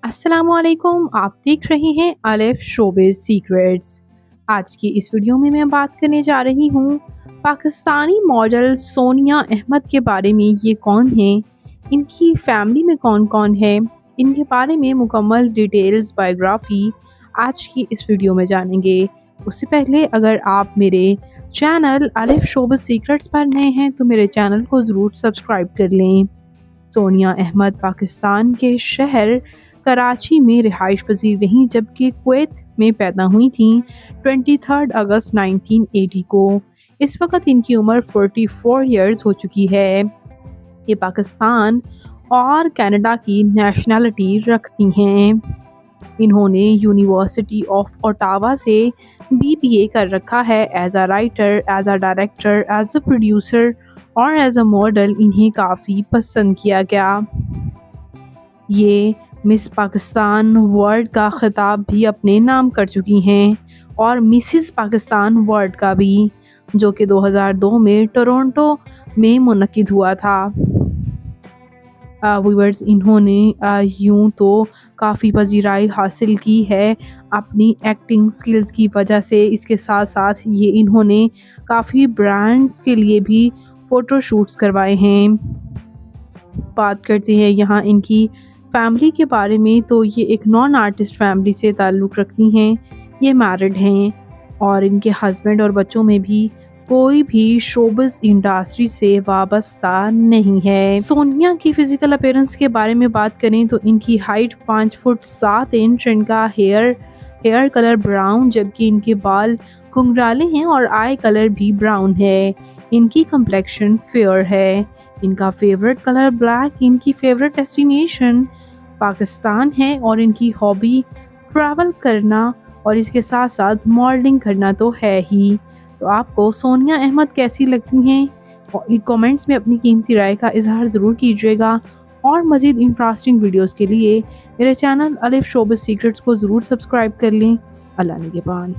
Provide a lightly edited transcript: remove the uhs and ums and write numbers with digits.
अस्सलामुअलैकुम, आप देख रहे हैं अलिफ शोबिज़ सीक्रेट्स। आज की इस वीडियो में मैं बात करने जा रही हूँ पाकिस्तानी मॉडल सोनिया अहमद के बारे में। ये कौन है, इनकी फैमिली में कौन कौन है, इनके बारे में मुकम्मल डिटेल्स बायोग्राफी आज की इस वीडियो में जानेंगे। उससे पहले अगर आप मेरे चैनल अलिफ शोबिज़ सीक्रेट्स पर नए हैं तो मेरे चैनल को ज़रूर सब्सक्राइब कर लें। सोनिया अहमद पाकिस्तान के शहर कराची में रिहाइश पजीर रहीं, जबकि कुवैत में पैदा हुई थीं 23 अगस्त 1980 को। इस वक्त इनकी उम्र 44 ईयर्स हो चुकी है। ये पाकिस्तान और कनाडा की नेशनैलिटी रखती हैं। इन्होंने यूनिवर्सिटी ऑफ ओटावा से BBA कर रखा है। As a writer, as a director, as a producer और एज अ मॉडल इन्हें काफ़ी पसंद किया गया। ये मिस पाकिस्तान वर्ल्ड का खिताब भी अपने नाम कर चुकी हैं और मिसिस पाकिस्तान वर्ल्ड का भी, जो कि 2002 में टोरंटो में मुनक्किद हुआ था। व्यूअर्स, इन्होंने यूं तो काफ़ी पजीराई हासिल की है अपनी एक्टिंग स्किल्स की वजह से। इसके साथ साथ ये इन्होंने काफ़ी ब्रांड्स के लिए भी फ़ोटो शूट्स करवाए हैं। बात करते हैं यहाँ इनकी फैमिली के बारे में, तो ये एक नॉन आर्टिस्ट फैमिली से ताल्लुक़ रखती हैं। ये मैरिड हैं और इनके हस्बैंड और बच्चों में भी कोई भी शोबिज़ इंडस्ट्री से वाबस्ता नहीं है। सोनिया की फ़िज़िकल अपीयरेंस के बारे में बात करें तो इनकी हाइट 5 फुट 7 इंच, इनका हेयर कलर ब्राउन, जबकि इनके बाल घुंघराले हैं और आई कलर भी ब्राउन है। इनकी कम्प्लेक्शन फेयर है। इनका फेवरेट कलर ब्लैक। इनकी फेवरेट डेस्टिनेशन पाकिस्तान है और इनकी हॉबी ट्रैवल करना और इसके साथ साथ मॉडलिंग करना तो है ही। तो आपको सोनिया अहमद कैसी लगती हैं, और कमेंट्स में अपनी कीमती राय का इजहार ज़रूर कीजिएगा। और मज़ीद इंटरेस्टिंग वीडियोस के लिए मेरे चैनल अलिफ शोबिज़ सीक्रेट्स को ज़रूर सब्सक्राइब कर लें। अल्लाह निगहबान।